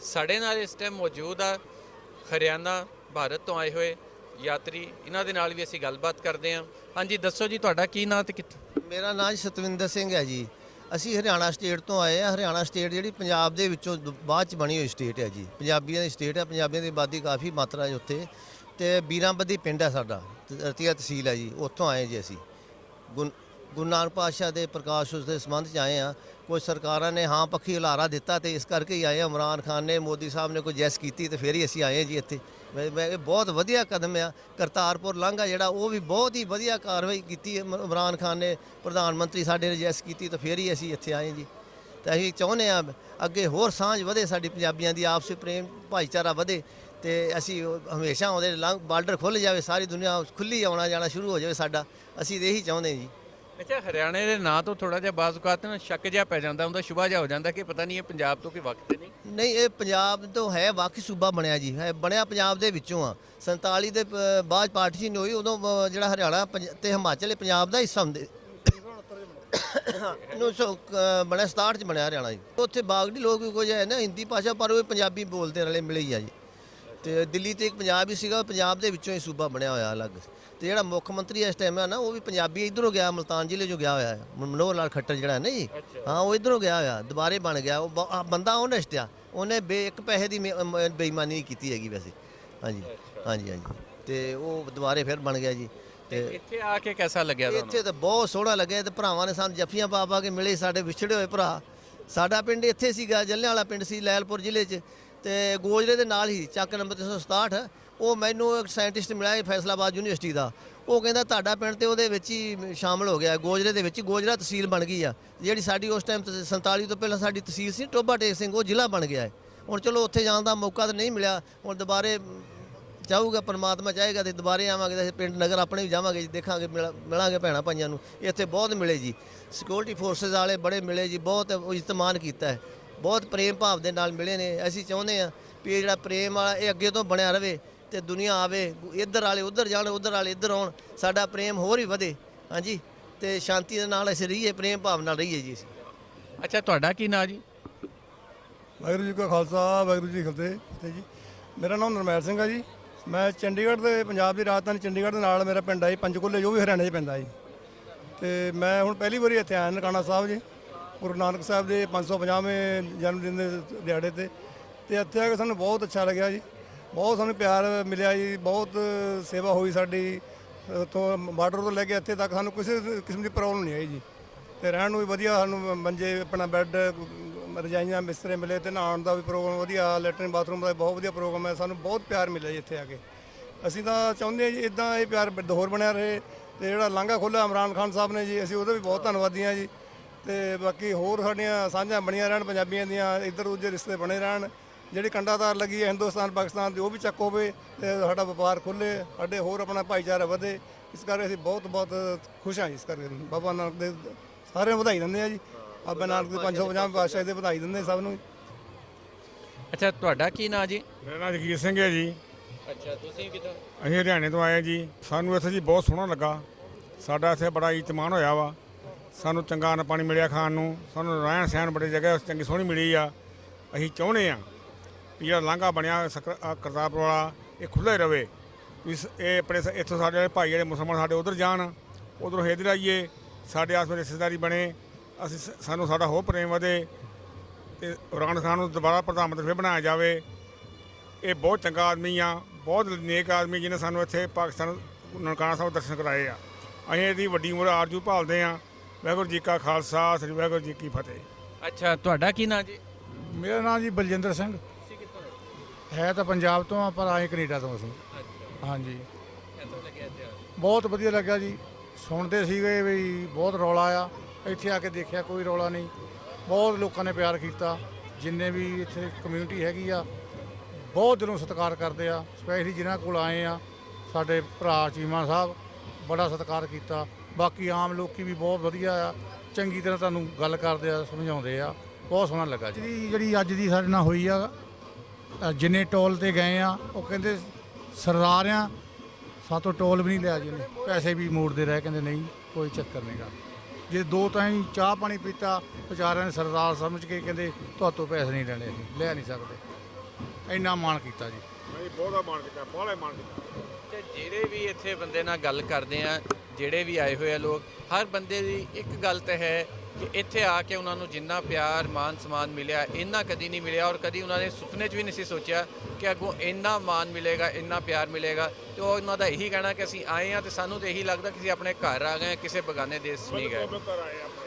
ਸਾਡੇ ਨਾਲ ਇਸ ਟਾਈਮ ਮੌਜੂਦ ਆ ਹਰਿਆਣਾ ਭਾਰਤ ਤੋਂ ਆਏ ਹੋਏ ਯਾਤਰੀ। ਇਹਨਾਂ ਦੇ ਨਾਲ ਵੀ ਅਸੀਂ ਗੱਲਬਾਤ ਕਰਦੇ ਹਾਂ। ਹਾਂਜੀ, ਦੱਸੋ ਜੀ ਤੁਹਾਡਾ ਕੀ ਨਾਂ ਤੇ ਕਿੱਥੋਂ? ਮੇਰਾ ਨਾਮ ਸਤਵਿੰਦਰ ਸਿੰਘ ਹੈ ਜੀ। ਅਸੀਂ ਹਰਿਆਣਾ ਸਟੇਟ ਤੋਂ ਆਏ ਹਾਂ। ਹਰਿਆਣਾ ਸਟੇਟ ਜਿਹੜੀ ਪੰਜਾਬ ਦੇ ਵਿੱਚੋਂ ਬਾਅਦ ਚ ਬਣੀ ਹੋਈ ਸਟੇਟ ਹੈ ਜੀ। ਪੰਜਾਬੀਆਂ ਦੀ ਸਟੇਟ ਹੈ। ਪੰਜਾਬੀਆਂ ਦੀ ਆਬਾਦੀ ਕਾਫੀ ਮਾਤਰਾ ਹੈ ਉੱਥੇ। ਤੇ ਬੀਰਾਂਬੱਦੀ ਪਿੰਡ ਹੈ ਸਾਡਾ, ਰਤੀਆ ਤਹਿਸੀਲ ਹੈ ਜੀ। ਉੱਥੋਂ ਆਏ ਜੀ ਅਸੀਂ। ਗੁਰੂ ਨਾਨਕ ਪਾਤਸ਼ਾਹ ਦੇ ਪ੍ਰਕਾਸ਼ ਉਸ ਦੇ ਸੰਬੰਧ 'ਚ ਆਏ ਹਾਂ। ਕੁਝ ਸਰਕਾਰਾਂ ਨੇ ਹਾਂ ਪੱਖੀ ਹੁਲਾਰਾ ਦਿੱਤਾ ਤੇ ਇਸ ਕਰਕੇ ਹੀ ਆਏ। ਇਮਰਾਨ ਖਾਨ ਨੇ, ਮੋਦੀ ਸਾਹਿਬ ਨੇ ਕੋਈ ਜੈਸ ਕੀਤੀ ਤੇ ਫਿਰ ਹੀ ਅਸੀਂ ਆਏ ਜੀ ਇੱਥੇ। ਇਹ ਬਹੁਤ ਵਧੀਆ ਕਦਮ ਆ। ਕਰਤਾਰਪੁਰ ਲਾਂਘਾ ਜਿਹੜਾ ਉਹ ਵੀ ਬਹੁਤ ਹੀ ਵਧੀਆ ਕਾਰਵਾਈ ਕੀਤੀ ਹੈ ਇਮਰਾਨ ਖਾਨ ਨੇ, ਪ੍ਰਧਾਨ ਮੰਤਰੀ ਸਾਡੇ ਨੇ ਜੈਸ ਕੀਤੀ ਤਾਂ ਫਿਰ ਹੀ ਅਸੀਂ ਇੱਥੇ ਆਏ ਜੀ। ਤੇ ਅਸੀਂ ਚਾਹੁੰਦੇ ਹਾਂ ਅੱਗੇ ਹੋਰ ਸਾਂਝ ਵਧੇ, ਸਾਡੀ ਪੰਜਾਬੀਆਂ ਦੀ ਆਪਸੀ ਪ੍ਰੇਮ ਭਾਈਚਾਰਾ ਵਧੇ ਤੇ ਅਸੀਂ ਹਮੇਸ਼ਾ ਉਹਦੇ ਬਾਰਡਰ ਖੁੱਲ੍ਹ ਜਾਵੇ, ਸਾਰੀ ਦੁਨੀਆ ਖੁੱਲ੍ਹੀ ਆਉਣਾ ਜਾਣਾ ਸ਼ੁਰੂ ਹੋ ਜਾਵੇ ਸਾਡਾ। ਅਸੀਂ ਤਾਂ ਇਹੀ ਚਾਹੁੰਦੇ ਜੀ। ਅੱਛਾ, ਹਰਿਆਣੇ ਦੇ ਨਾਂ ਤੋਂ ਥੋੜਾ ਜਿਹਾ ਬਾਜ਼ ਔਕਾਤ ਨਾ ਸ਼ੱਕ ਜਿਹਾ ਪੈ ਜਾਂਦਾ ਹੁੰਦਾ, ਸ਼ੁਭਾ ਜਿਹਾ ਹੋ ਜਾਂਦਾ ਕਿ ਪਤਾ ਨਹੀਂ ਇਹ ਪੰਜਾਬ ਤੋਂ ਕੋਈ ਵਕਤ ਨਹੀਂ। ਨਹੀਂ, ਇਹ ਪੰਜਾਬ ਤੋਂ ਹੈ, ਵਾਕਈ ਸੂਬਾ ਬਣਿਆ ਜੀ, ਹੈ ਬਣਿਆ ਪੰਜਾਬ ਦੇ ਵਿੱਚੋਂ ਆ। 47 ਦੇ ਬਾਅਦ ਪਾਰਟੀਸ਼ਨ ਹੋਈ, ਉਦੋਂ ਜਿਹੜਾ ਹਰਿਆਣਾ ਤੇ ਹਿਮਾਚਲ ਪੰਜਾਬ ਦਾ ਹਿੱਸਾ ਹੁੰਦੇ। 1900 ਬਣਿਆ, 67 ਚ ਬਣਿਆ ਹਰਿਆਣਾ ਜੀ। ਉੱਥੇ ਬਾਗੜੀ ਲੋਕ ਵੀ ਕੁਝ ਹੈ ਨਾ ਹਿੰਦੀ ਭਾਸ਼ਾ, ਪਰ ਉਹ ਪੰਜਾਬੀ ਬੋਲਦੇ ਰਲੇ ਮਿਲੇ ਹੀ ਆ ਜੀ। ਤੇ ਦਿੱਲੀ ਤੇ ਇੱਕ ਪੰਜਾਬ ਹੀ ਸੀਗਾ, ਪੰਜਾਬ ਦੇ ਵਿੱਚੋਂ ਹੀ ਸੂਬਾ ਬਣਿਆ ਹੋਇਆ ਅਲੱਗ। ਤੇ ਜਿਹੜਾ ਮੁੱਖ ਮੰਤਰੀ ਇਸ ਟਾਈਮ ਹੈ ਨਾ, ਉਹ ਵੀ ਪੰਜਾਬੀ। ਇੱਧਰੋਂ ਗਿਆ, ਮੁਲਤਾਨ ਜ਼ਿਲ੍ਹੇ 'ਚੋਂ ਗਿਆ ਹੋਇਆ ਹੈ, ਮਨੋਹਰ ਲਾਲ ਖੱਟਰ ਜਿਹੜਾ ਹੈ ਨਾ ਜੀ। ਹਾਂ, ਉਹ ਇੱਧਰੋਂ ਗਿਆ ਹੋਇਆ, ਦੁਬਾਰੇ ਬਣ ਗਿਆ। ਉਹ ਬੰਦਾ ਓਨੈਸਟ ਆ, ਉਹਨੇ ਇੱਕ ਪੈਸੇ ਦੀ ਬੇਈਮਾਨੀ ਨਹੀਂ ਕੀਤੀ ਹੈਗੀ ਵੈਸੇ। ਹਾਂਜੀ ਹਾਂਜੀ ਹਾਂਜੀ। ਤੇ ਉਹ ਦੁਬਾਰੇ ਫਿਰ ਬਣ ਗਿਆ ਜੀ। ਤੇ ਇੱਥੇ ਆ ਕੇ ਕਿਹਦਾ ਲੱਗਿਆ ਤੁਹਾਨੂੰ? ਇੱਥੇ ਤਾਂ ਬਹੁਤ ਸੋਹਣਾ ਲੱਗਿਆ। ਤੇ ਭਰਾਵਾਂ ਨੇ ਸਾਨੂੰ ਜੱਫੀਆਂ ਪਾ ਪਾ ਕੇ ਮਿਲੇ, ਸਾਡੇ ਵਿਛੜੇ ਹੋਏ ਭਰਾ। ਸਾਡਾ ਪਿੰਡ ਇੱਥੇ ਸੀਗਾ, ਜਲਿਆਂਵਾਲਾ ਪਿੰਡ ਸੀ, ਲੈਲਪੁਰ ਜ਼ਿਲ੍ਹੇ 'ਚ। ਤੇ ਗੋਜਰੇ ਦੇ ਨਾਲ ਹੀ ਚੱਕ ਨੰਬਰ 367। ਉਹ ਮੈਨੂੰ ਇੱਕ ਸਾਇੰਟਿਸਟ ਮਿਲਿਆ ਫੈਸਲਾਬਾਦ ਯੂਨੀਵਰਸਿਟੀ ਦਾ। ਉਹ ਕਹਿੰਦਾ ਤੁਹਾਡਾ ਪਿੰਡ ਤੇ ਉਹਦੇ ਵਿੱਚ ਹੀ ਸ਼ਾਮਲ ਹੋ ਗਿਆ, ਗੋਜਰੇ ਦੇ ਵਿੱਚ। ਗੋਜਰਾ ਤਹਿਸੀਲ ਬਣ ਗਈ ਆ, ਜਿਹੜੀ ਸਾਡੀ ਉਸ ਟਾਈਮ 47 ਤੋਂ ਪਹਿਲਾਂ ਸਾਡੀ ਤਹਿਸੀਲ ਸੀ ਟੋਭਾ ਟੇਕ ਸਿੰਘ, ਉਹ ਜ਼ਿਲ੍ਹਾ ਬਣ ਗਿਆ ਹੈ ਹੁਣ। ਚਲੋ ਉੱਥੇ ਜਾਣ ਦਾ ਮੌਕਾ ਤਾਂ ਨਹੀਂ ਮਿਲਿਆ, ਹੁਣ ਦੁਬਾਰੇ ਚਾਹੂਗਾ, ਪਰਮਾਤਮਾ ਚਾਹੇਗਾ ਤੇ ਦੁਬਾਰੇ ਆਵਾਂਗੇ। ਤੇ ਪਿੰਡ ਨਗਰ ਆਪਣੇ ਵੀ ਜਾਵਾਂਗੇ ਜੀ, ਦੇਖਾਂਗੇ, ਮਿਲਾਂਗੇ ਭੈਣਾਂ ਭਾਈਆਂ ਨੂੰ। ਇੱਥੇ ਬਹੁਤ ਮਿਲੇ ਜੀ, ਸਿਕਿਉਰਿਟੀ ਫੋਰਸਿਸ ਵਾਲੇ ਬੜੇ ਮਿਲੇ ਜੀ, ਬਹੁਤ ਇਜ਼ਤਮਾਨ ਕੀਤਾ ਹੈ, ਬਹੁਤ ਪ੍ਰੇਮ ਭਾਵ ਦੇ ਨਾਲ ਮਿਲੇ ਨੇ। ਅਸੀਂ ਚਾਹੁੰਦੇ ਹਾਂ ਵੀ ਇਹ ਜਿਹੜਾ ਪ੍ਰੇਮ ਵਾਲਾ ਇਹ ਅੱਗੇ ਤੋਂ ਬਣਿਆ ਰਵੇ ਤੇ ਦੁਨੀਆ ਆਵੇ, ਇੱਧਰ ਵਾਲੇ ਉੱਧਰ ਜਾਣ, ਉੱਧਰ ਵਾਲੇ ਇੱਧਰ ਆਉਣ, ਸਾਡਾ ਪ੍ਰੇਮ ਹੋਰ ਹੀ ਵਧੇ। ਹਾਂਜੀ, ਤੇ ਸ਼ਾਂਤੀ ਦੇ ਨਾਲ ਅਸੀਂ ਰਹੀਏ, ਪ੍ਰੇਮ ਭਾਵ ਨਾਲ ਰਹੀਏ ਜੀ ਅਸੀਂ। ਅੱਛਾ, ਤੁਹਾਡਾ ਕੀ ਨਾਂ ਜੀ? ਵਾਹਿਗੁਰੂ ਜੀ ਕਾ ਖਾਲਸਾ, ਵਾਹਿਗੁਰੂ ਜੀ ਕੀ ਫਤਿਹ ਜੀ। ਮੇਰਾ ਨਾਮ ਨਰਮੈਲ ਸਿੰਘ ਹੈ ਜੀ। ਮੈਂ ਚੰਡੀਗੜ੍ਹ ਦੇ, ਪੰਜਾਬ ਦੀ ਰਾਜਧਾਨੀ ਚੰਡੀਗੜ੍ਹ ਦੇ ਨਾਲ ਮੇਰਾ ਪਿੰਡ ਹੈ ਜੀ ਪੰਚਕੂਲੇ, ਜੋ ਵੀ ਹਰਿਆਣੇ 'ਚ ਪੈਂਦਾ ਜੀ। ਤੇ ਮੈਂ ਹੁਣ ਪਹਿਲੀ ਵਾਰੀ ਇੱਥੇ ਆਇਆ ਨਨਕਾਣਾ ਸਾਹਿਬ ਜੀ, ਗੁਰੂ ਨਾਨਕ ਸਾਹਿਬ ਦੇ 550ਵੇਂ ਜਨਮ ਦਿਨ ਦੇ ਦਿਹਾੜੇ 'ਤੇ। ਇੱਥੇ ਆ ਕੇ ਸਾਨੂੰ ਬਹੁਤ ਅੱਛਾ ਲੱਗਿਆ ਜੀ, ਬਹੁਤ ਸਾਨੂੰ ਪਿਆਰ ਮਿਲਿਆ ਜੀ, ਬਹੁਤ ਸੇਵਾ ਹੋਈ ਸਾਡੀ। ਉੱਥੋਂ ਬਾਰਡਰ ਤੋਂ ਲੈ ਕੇ ਇੱਥੇ ਤੱਕ ਸਾਨੂੰ ਕਿਸੇ ਕਿਸਮ ਦੀ ਪ੍ਰੋਬਲਮ ਨਹੀਂ ਆਈ ਜੀ। ਤੇ ਰਹਿਣ ਨੂੰ ਵੀ ਵਧੀਆ, ਸਾਨੂੰ ਮੰਜੇ, ਆਪਣਾ ਬੈੱਡ, ਰਜਾਈਆਂ, ਬਿਸਤਰੇ ਮਿਲੇ। ਤੇ ਨਹਾਉਣ ਦਾ ਵੀ ਪ੍ਰੋਗਰਾਮ ਵਧੀਆ, ਲੈਟਰਿਨ ਬਾਥਰੂਮ ਦਾ ਬਹੁਤ ਵਧੀਆ ਪ੍ਰੋਗਰਾਮ ਹੈ। ਸਾਨੂੰ ਬਹੁਤ ਪਿਆਰ ਮਿਲਿਆ ਜੀ ਇੱਥੇ ਆ ਕੇ। ਅਸੀਂ ਤਾਂ ਚਾਹੁੰਦੇ ਹਾਂ ਜੀ ਇੱਦਾਂ ਇਹ ਪਿਆਰ ਹੋਰ ਬਣਿਆ ਰਹੇ। ਤੇ ਜਿਹੜਾ ਲਾਂਘਾ ਖੋਲ੍ਹਿਆ ਇਮਰਾਨ ਖਾਨ ਸਾਹਿਬ ਨੇ ਜੀ, ਅਸੀਂ ਉਹਦੇ ਵੀ ਬਹੁਤ ਧੰਨਵਾਦੀ ਹਾਂ ਜੀ। ਤੇ ਬਾਕੀ ਹੋਰ ਸਾਡੀਆਂ ਸਾਂਝਾਂ ਬਣੀਆਂ ਰਹਿਣ ਪੰਜਾਬੀਆਂ ਦੀਆਂ, ਇੱਧਰ ਦੂਜੇ ਰਿਸ਼ਤੇ ਬਣੇ ਰਹਿਣ। ਜਿਹੜੀ ਕੰਡਾਤਾਰ ਲੱਗੀ ਹੈ ਹਿੰਦੁਸਤਾਨ ਪਾਕਿਸਤਾਨ ਦੀ, ਉਹ ਵੀ ਚੱਕ ਹੋਵੇ ਤੇ ਸਾਡਾ ਵਪਾਰ ਖੁੱਲ੍ਹੇ, ਸਾਡੇ ਹੋਰ ਆਪਣਾ ਭਾਈਚਾਰਾ ਵਧੇ। ਇਸ ਕਰਕੇ ਅਸੀਂ ਬਹੁਤ ਬਹੁਤ ਖੁਸ਼ ਹਾਂ ਇਸ ਕਰਕੇ। ਬਾਬਾ ਨਾਨਕ ਦੇ ਸਾਰਿਆਂ ਨੂੰ ਵਧਾਈ ਦਿੰਦੇ ਆ ਜੀ। ਬਾਬਾ ਨਾਨਕ ਦੇ 550 ਪਾਤਸ਼ਾਹ ਦੇ ਵਧਾਈ ਦਿੰਦੇ ਸਭ ਨੂੰ। ਅੱਛਾ, ਤੁਹਾਡਾ ਕੀ ਨਾਂ ਜੀ? ਮੇਰਾ ਨਾਮ ਜਗੀਰ ਸਿੰਘ ਹੈ ਜੀ। ਅੱਛਾ, ਤੁਸੀਂ ਕਿੱਥੋਂ? ਅਸੀਂ ਹਰਿਆਣੇ ਤੋਂ ਆਏ ਜੀ। ਸਾਨੂੰ ਇੱਥੇ ਜੀ ਬਹੁਤ ਸੋਹਣਾ ਲੱਗਾ। ਸਾਡਾ ਇੱਥੇ ਬੜਾ ਇਤਮਾਨ ਹੋਇਆ ਵਾ। ਸਾਨੂੰ ਚੰਗਾ ਅੰਨ ਪਾਣੀ ਮਿਲਿਆ ਖਾਣ ਨੂੰ, ਸਾਨੂੰ ਰਹਿਣ ਸਹਿਣ ਬੜੀ ਜਗ੍ਹਾ ਚੰਗੀ ਸੋਹਣੀ ਮਿਲੀ ਆ। ਅਸੀਂ ਚਾਹੁੰਦੇ ਹਾਂ ਵੀ ਜਿਹੜਾ ਲਾਂਘਾ ਬਣਿਆ ਕਰਤਾਰਪੁਰ ਵਾਲਾ, ਇਹ ਖੁੱਲ੍ਹਾ ਹੀ ਰਵੇ। ਵੀ ਇਹ ਆਪਣੇ ਇੱਥੋਂ ਸਾਡੇ ਵਾਲੇ ਭਾਈ ਜਿਹੜੇ ਮੁਸਲਮਾਨ ਸਾਡੇ ਉੱਧਰ ਜਾਣ, ਉੱਧਰੋਂ ਇੱਧਰ ਆਈਏ, ਸਾਡੇ ਆਸ ਵਿੱਚ ਰਿਸ਼ਤੇਦਾਰੀ ਬਣੇ। ਅਸੀਂ ਸਾਨੂੰ ਸਾਡਾ ਹੋਰ ਪ੍ਰੇਮ ਵਧੇ ਤੇ ਇਮਰਾਨ ਖਾਨ ਨੂੰ ਦੁਬਾਰਾ ਪ੍ਰਧਾਨ ਮੰਤਰੀ ਫਿਰ ਬਣਾਇਆ ਜਾਵੇ। ਇਹ ਬਹੁਤ ਚੰਗਾ ਆਦਮੀ ਆ, ਬਹੁਤ ਨੇਕ ਆਦਮੀ, ਜਿਹਨੇ ਸਾਨੂੰ ਇੱਥੇ ਪਾਕਿਸਤਾਨ ਨਨਕਾਣਾ ਸਾਹਿਬ ਦਰਸ਼ਨ ਕਰਾਏ ਆ। ਅਸੀਂ ਇਹਦੀ ਵੱਡੀ ਉਮਰ ਆਰਜ਼ੂ ਭਾਲਦੇ ਹਾਂ। ਵਾਹਿਗੁਰੂ ਜੀ ਕਾ ਖਾਲਸਾ, ਸ੍ਰੀ ਵਾਹਿਗੁਰੂ ਜੀ ਕੀ ਫਤਿਹ। ਅੱਛਾ, ਤੁਹਾਡਾ ਕੀ ਨਾਂ ਜੀ? ਮੇਰਾ ਨਾਮ ਜੀ ਬਲਜਿੰਦਰ ਸਿੰਘ। ਤੁਸੀਂ ਕਿੱਥੋਂ? ਹੈ ਤਾਂ ਪੰਜਾਬ ਤੋਂ ਆ, ਪਰ ਆਏ ਕੈਨੇਡਾ ਤੋਂ ਅਸੀਂ। ਅੱਛਾ, ਹਾਂਜੀ, ਕਿੱਥੋਂ ਲੱਗਿਆ ਇੱਥੇ? ਬਹੁਤ ਵਧੀਆ ਲੱਗਾ ਜੀ। ਸੁਣਦੇ ਸੀਗੇ ਵੀ ਬਹੁਤ ਰੌਲਾ ਆ, ਇੱਥੇ ਆ ਕੇ ਦੇਖਿਆ ਕੋਈ ਰੌਲਾ ਨਹੀਂ। ਬਹੁਤ ਲੋਕਾਂ ਨੇ ਪਿਆਰ ਕੀਤਾ, ਜਿੰਨੇ ਵੀ ਇੱਥੇ ਕਮਿਊਨਿਟੀ ਹੈਗੀ ਆ, ਬਹੁਤ ਦਿਲੋਂ ਸਤਿਕਾਰ ਕਰਦੇ ਆ। ਸਪੈਸ਼ਲੀ ਜਿਨ੍ਹਾਂ ਕੋਲ ਆਏ ਆ, ਸਾਡੇ ਭਰਾ ਚੀਮਾ ਸਾਹਿਬ, ਬੜਾ ਸਤਿਕਾਰ ਕੀਤਾ। ਬਾਕੀ ਆਮ ਲੋਕੀ ਵੀ ਬਹੁਤ ਵਧੀਆ ਆ, ਚੰਗੀ ਤਰ੍ਹਾਂ ਤੁਹਾਨੂੰ ਗੱਲ ਕਰਦੇ ਆ, ਸਮਝਾਉਂਦੇ ਆ। ਬਹੁਤ ਸੋਹਣਾ ਲੱਗਾ ਜੀ। ਜਿਹੜੀ ਅੱਜ ਦੀ ਸਾਡੇ ਨਾਲ ਹੋਈ ਆ, ਜਿੰਨੇ ਟੋਲ 'ਤੇ ਗਏ ਆ, ਉਹ ਕਹਿੰਦੇ ਸਰਦਾਰ ਆ, ਸਾਤੋਂ ਟੋਲ ਵੀ ਨਹੀਂ ਲਿਆ ਜੀ ਉਹਨੇ, ਪੈਸੇ ਵੀ ਮੋੜਦੇ ਰਹੇ। ਕਹਿੰਦੇ ਨਹੀਂ, ਕੋਈ ਚੱਕਰ ਨਹੀਂ ਗਾ। ਜੇ ਦੋ ਟਾਈਮ ਚਾਹ ਪਾਣੀ ਪੀਤਾ, ਵਿਚਾਰਿਆਂ ਨੇ ਸਰਦਾਰ ਸਮਝ ਕੇ ਕਹਿੰਦੇ ਤੁਹਾਤੋਂ ਪੈਸੇ ਨਹੀਂ ਲੈਣੇ, ਅਸੀਂ ਲੈ ਨਹੀਂ ਸਕਦੇ। ਇੰਨਾ ਮਾਣ ਕੀਤਾ ਜੀ। ਮੈਂ ਬਹੁਤਾ ਮਾਣ ਕੀਤਾ, ਬਾਹਲਾ ਮਾਣ ਕੀਤਾ। ਤੇ ਜਿਹੜੇ ਵੀ ਇੱਥੇ ਬੰਦੇ ਨਾਲ ਗੱਲ ਕਰਦੇ ਆ, ਜਿਹੜੇ ਵੀ ਆਏ ਹੋਏ ਆ ਲੋਕ, ਹਰ ਬੰਦੇ ਦੀ ਇੱਕ ਗੱਲ ਤਾਂ ਹੈ ਕਿ ਇੱਥੇ ਆ ਕੇ ਉਹਨਾਂ ਨੂੰ ਜਿੰਨਾ ਪਿਆਰ ਮਾਨ ਸਨਮਾਨ ਮਿਲਿਆ ਇੰਨਾ ਕਦੀ ਨਹੀਂ ਮਿਲਿਆ, ਔਰ ਕਦੀ ਉਹਨਾਂ ਨੇ ਸੁਪਨੇ 'ਚ ਵੀ ਨਹੀਂ ਸੀ ਸੋਚਿਆ ਕਿ ਅੱਗੋਂ ਇੰਨਾ ਮਾਨ ਮਿਲੇਗਾ, ਇੰਨਾ ਪਿਆਰ ਮਿਲੇਗਾ। ਤੇ ਉਹ ਉਹਨਾਂ ਦਾ ਇਹੀ ਕਹਿਣਾ ਕਿ ਅਸੀਂ ਆਏ ਹਾਂ ਤੇ ਸਾਨੂੰ ਤਾਂ ਇਹੀ ਲੱਗਦਾ ਕਿ ਅਸੀਂ ਆਪਣੇ ਘਰ ਆ ਗਏ, ਕਿਸੇ ਬਗਾਨੇ ਦੇਸ਼ 'ਚ ਨਹੀਂ ਗਏ। ਘਰ ਆਏ ਆਪਾਂ।